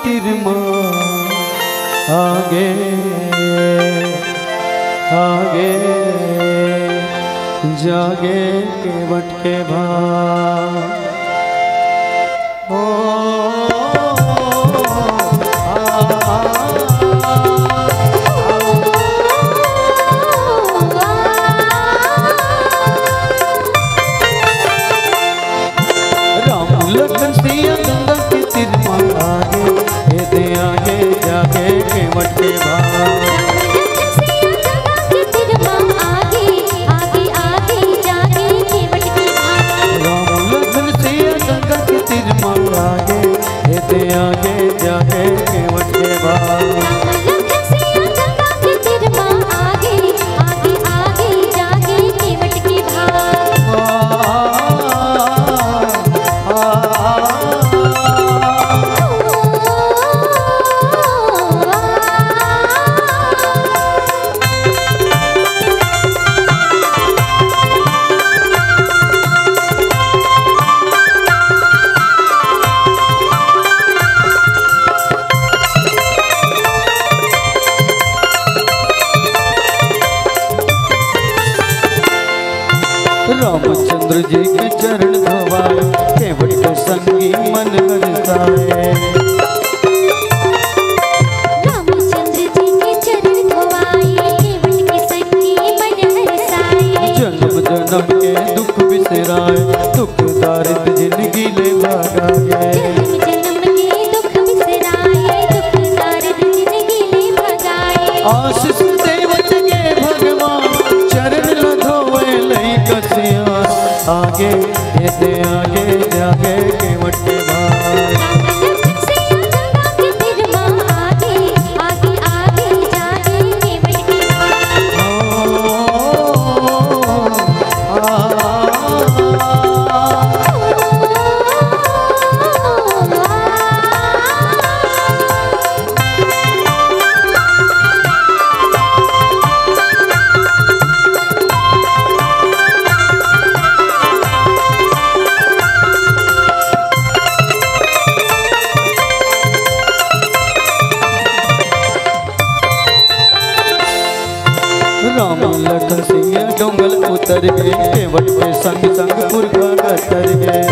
तिरमा आगे आगे जागे केवट के भाग लखन सिया गंगा के तिरमा आगे दे आगे जागे केवट के भाग राम लखन सिया गंगा के तिरमा आगे दे आगे जागे केवट के भाग रामचंद्र जी के चरण धोवाए केवट के संगी मन हरसाए रामचंद्र जी के चरण धोवाए केवट के संगी मन हरसाए जन्म जन्म के दुख बिसराए दुख दारिद्र जिंदगी ले भागाए जन्म के दुख बिसराए दुख दारिद्र जिंदगी ले भगाए आशीष देवत के भगवान चरण ल धोवे लई कसिया आगे दे आगे जागे केवट के भाग राम लखन सिंह डोंगल उतर गए केवट के संग संग पुरखा कतर गए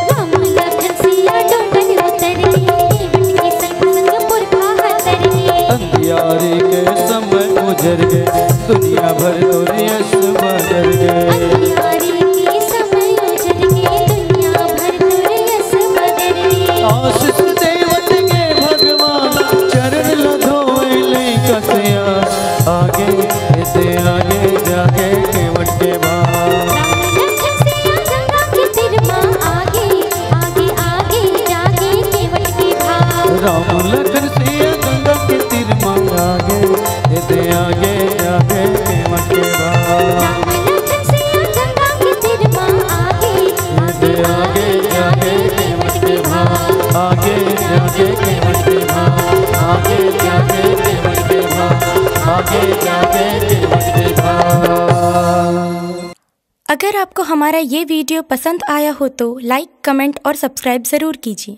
राम लखन सिया डोंगल उतर गए केवट के संग संग पुरखा कतर गए अंधियारे के समय गुजर गए दुनिया भर दुनियस बदल गए अंधियारे के समय गुजर गए दुनिया भर दुनियस बदल गए आशीष देवत के भगवान चरण ल धोए लई कसिया आगे दे आगे जागे केवट के भाग राम लखन सिया गंगा के तिरमा आगे दे आगे जागे केवट के भाग दे आगे जागे केवट के भाग आगे जागे केवट के भाग आगे जागे केवट के भाग आगे जागे केवट के भाग। अगर आपको हमारा ये वीडियो पसंद आया हो तो लाइक, कमेंट और सब्सक्राइब ज़रूर कीजिए।